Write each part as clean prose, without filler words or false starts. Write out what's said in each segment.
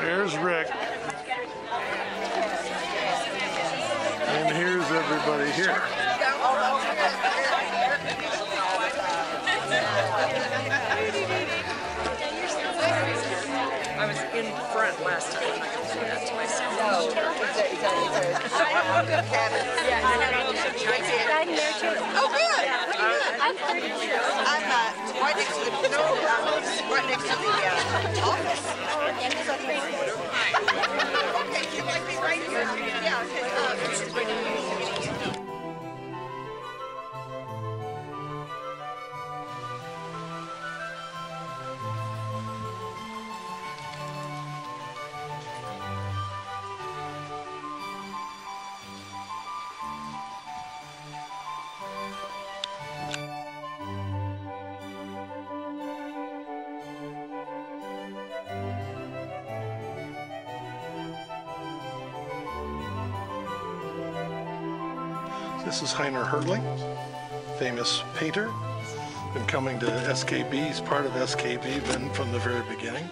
There's Rick. And here's everybody here. I was in front last time. I can do that to myself. No, I'm there too. Oh, good. I'm 32. I'm right next to the office. Okay, you like me right here? Yeah. This is Hiner Hurley, famous painter. Been coming to SKB. He's part of SKB been from the very beginning.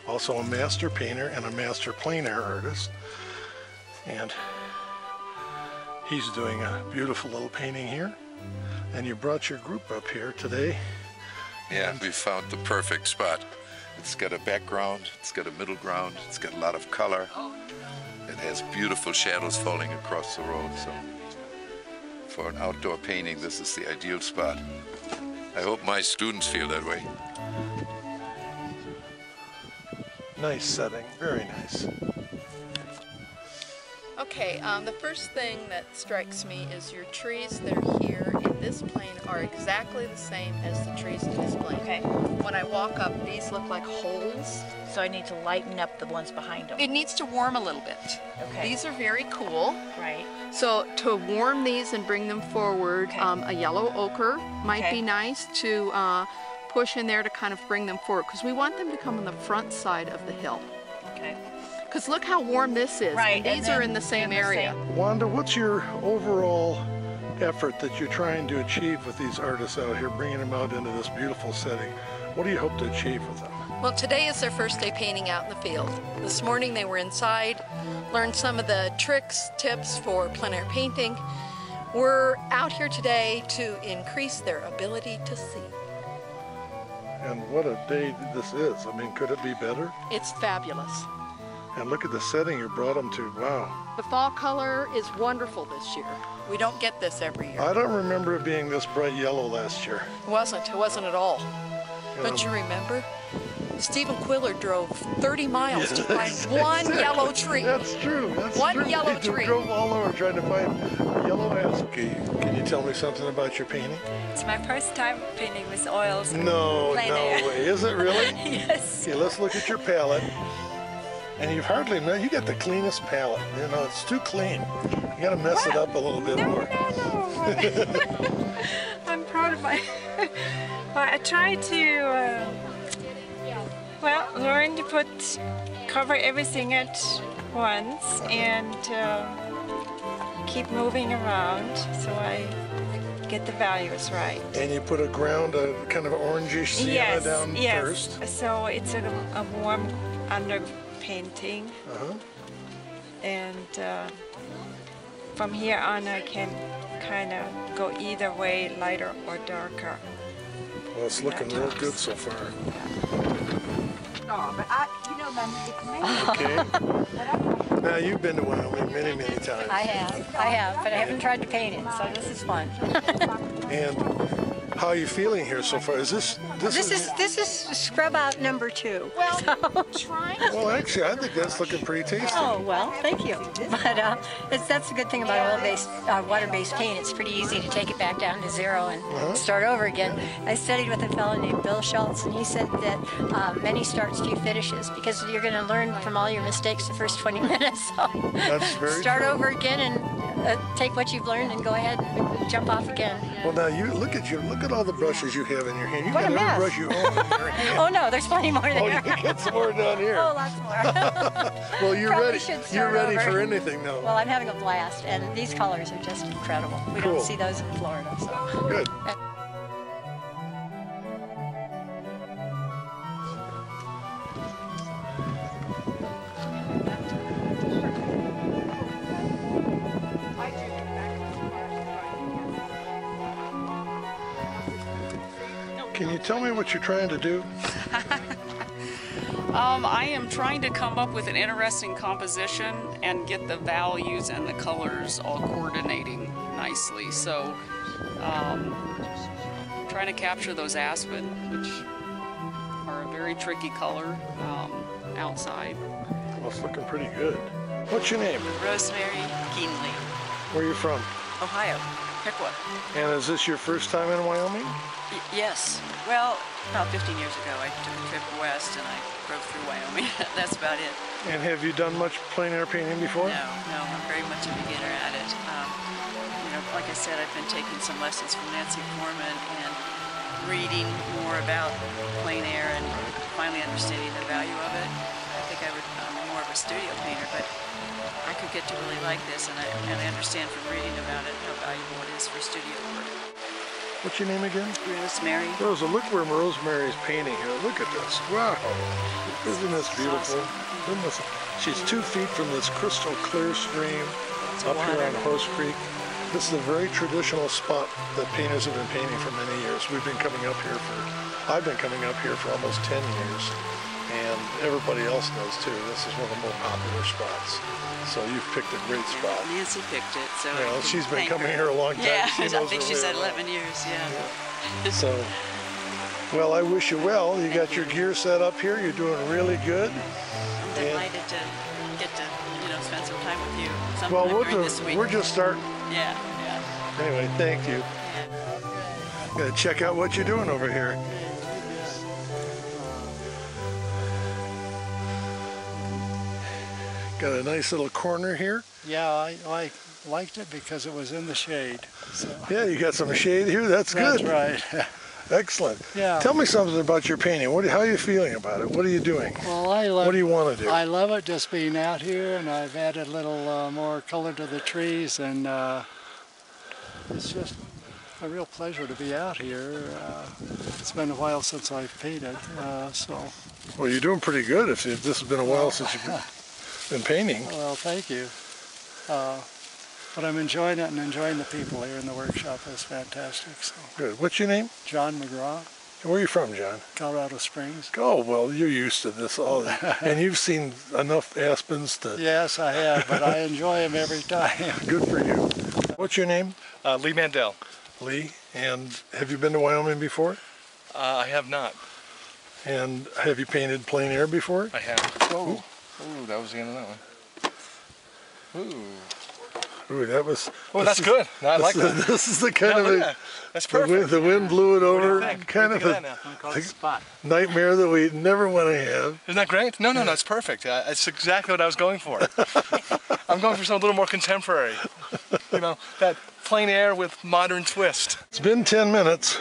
Also a master painter and a master plein air artist. And he's doing a beautiful little painting here. And you brought your group up here today. Yeah, we found the perfect spot. It's got a background, it's got a middle ground, it's got a lot of color. It has beautiful shadows falling across the road. So for an outdoor painting, this is the ideal spot. I hope my students feel that way. Nice setting, very nice. Okay, the first thing that strikes me is your trees that are here in this plane are exactly the same as the trees in this plane. Okay. When I walk up, these look like holes. So I need to lighten up the ones behind them. It needs to warm a little bit. Okay. These are very cool. Right. So to warm these and bring them forward, Okay. a yellow ochre might Okay. be nice to push in there to kind of bring them forward, because we want them to come on the front side of the hill. Okay. Because look how warm this is. Right, And and these are then in the same in the area. same- Wanda, what's your overall effort that you're trying to achieve with these artists out here, bringing them out into this beautiful setting? What do you hope to achieve with them? Well, today is their first day painting out in the field. This morning they were inside, learned some of the tricks, tips for plein air painting. We're out here today to increase their ability to see. And what a day this is. I mean, could it be better? It's fabulous. And look at the setting you brought them to. Wow. The fall color is wonderful this year. We don't get this every year. I don't remember it being this bright yellow last year. It wasn't at all. Don't Yeah. you remember? Stephen Quiller drove 30 miles to Yes. find one yellow tree. That's true. That's One true. yellow He tree. drove all over trying to find yellow ass. Okay, can you tell me something about your painting? It's my first time painting with oils. No, Plein no air. way. Is it really? Yes. Okay, let's look at your palette. And you've hardly, you got the cleanest palette. You know, it's too clean. You got to mess it up a little bit more. No. I'm proud of my. Well, I try to, learn to cover everything at once and keep moving around so I get the values right. And you put a ground, a kind of orangish sienna down first. So it's a warm underpainting. And from here on I can kind of go either way, lighter or darker. Well, it's looking real good so far. Oh, but Mom, it's amazing. Okay. Now, you've been to Wyoming many, many times. I have, but I haven't tried to paint it, so this is fun. And how are you feeling here so far? Is this This is scrub out number 2. Well, trying to Well, actually, I think that's looking pretty tasty. Oh, well, thank you. But that's the good thing about oil-based, water-based paint. It's pretty easy to take it back down to 0 and start over again. I studied with a fellow named Bill Schultz, and he said that many starts, few finishes, because you're going to learn from all your mistakes the first 20 minutes. So That's very start true. over again and take what you've learned and go ahead and jump off again. Well, now you look at all the brushes you have in your hand. You What got a every mess. brush you own in your hand. Oh no, there's plenty more there. Oh, you got some more down here. Oh, lots more. Well, you're Probably ready. should You're start ready over. for anything now. Well, I'm having a blast, and these colors are just incredible. We Cool. don't see those in Florida, so. Good. Can you tell me what you're trying to do? I am trying to come up with an interesting composition and get the values and the colors all coordinating nicely. So, trying to capture those aspen, which are a very tricky color outside. Well, it's looking pretty good. What's your name? Rosemary Keenly, Where are you from? Ohio, Piqua. And is this your first time in Wyoming? Yes. Well, about 15 years ago, I took a trip west and I drove through Wyoming. That's about it. And have you done much plein air painting before? No, I'm very much a beginner at it. You know, like I said, I've been taking some lessons from Nancy Foreman and reading more about plein air and finally understanding the value of it. I think I'm more of a studio painter, but I could get to really like this, and I understand from reading about it how valuable it is for studio work. What's your name again? Rosemary. Rosa, look where Rosemary's painting here. Look at this. Wow. Isn't this beautiful? She's 2 feet from this crystal clear stream up here on Horse Creek. This is a very traditional spot that painters have been painting for many years. I've been coming up here for almost 10 years. And everybody else knows too. This is one of the more popular spots. So you've picked a great spot. Nancy picked it, so well, she's been coming here a long time. Yeah, I think she said 11 years. Yeah. So, well, I wish you well. You got your gear set up here. You're doing really good. I'm delighted to get to spend some time with you. Well, this week. we're just starting. Yeah. Anyway, thank you. Gotta check out what you're doing over here. Got a nice little corner here. Yeah, I liked it because it was in the shade. So. Yeah, you got some shade here. That's good. That's right. Excellent. Yeah. Tell me something about your painting. How are you feeling about it? What are you doing? Well, what do you want to do? I love it just being out here, and I've added a little more color to the trees, and it's just a real pleasure to be out here. It's been a while since I've painted, so. Well, you're doing pretty good if this has been a while since you've been painting. Well, thank you. But I'm enjoying it and enjoying the people here in the workshop. It's fantastic. So. Good. What's your name? John McGraw. Where are you from, John? Colorado Springs. Oh, well, you're used to this. And you've seen enough aspens to... Yes, I have, but I enjoy them every time. Good for you. What's your name? Lee Mandel. Lee. And have you been to Wyoming before? I have not. And have you painted plein air before? I have. Whoa. Ooh, that was the end of that one. Ooh, that was... Oh, that's good. No, I like that. This is the kind of... That's perfect. The wind blew it over. Kind of a nightmare that we never want to have. Isn't that great? No, it's perfect. That's exactly what I was going for. I'm going for something a little more contemporary. That plein air with modern twist. It's been 10 minutes.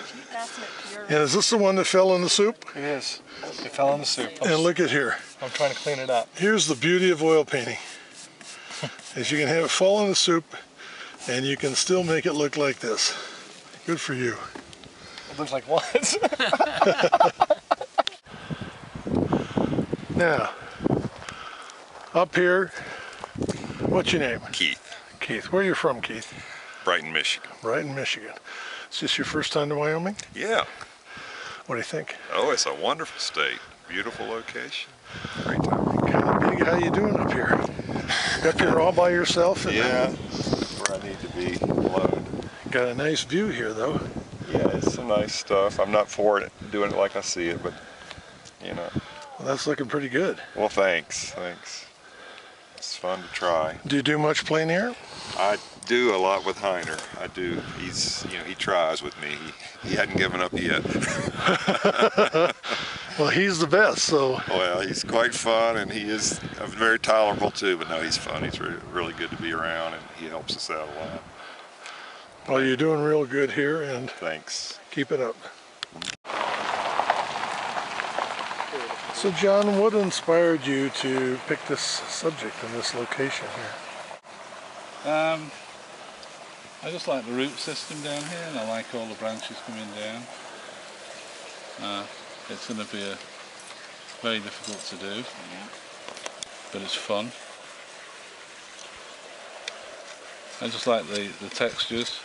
And is this the one that fell in the soup? It is. It fell in the soup. And look at here. I'm trying to clean it up. Here's the beauty of oil painting. Is you can have it fall in the soup and you can still make it look like this. Good for you. It looks like what? Now, up here, what's your name? Keith. Keith. Where are you from, Keith? Brighton, Michigan. Brighton, Michigan. Is this your first time to Wyoming? Yeah. What do you think? Oh, it's a wonderful state. Beautiful location. Great time. Kind of big. How you doing up here? Up here all by yourself? Yeah, where I need to be alone. Got a nice view here, though. Yeah, it's some nice stuff. I'm not for it, doing it like I see it, but, Well, that's looking pretty good. Well, thanks. It's fun to try. Do you do much plein air? I do a lot with Hiner. I do. He tries with me. He hadn't given up yet. Well, he's the best, so. Well, he's quite fun, and he is very tolerable too, but no, he's fun. He's really good to be around, and he helps us out a lot. Well, you're doing real good here, and thanks. Keep it up. So, John, what inspired you to pick this subject and this location here? I just like the root system down here, and I like all the branches coming down. It's going to be very difficult to do, but it's fun. I just like the textures.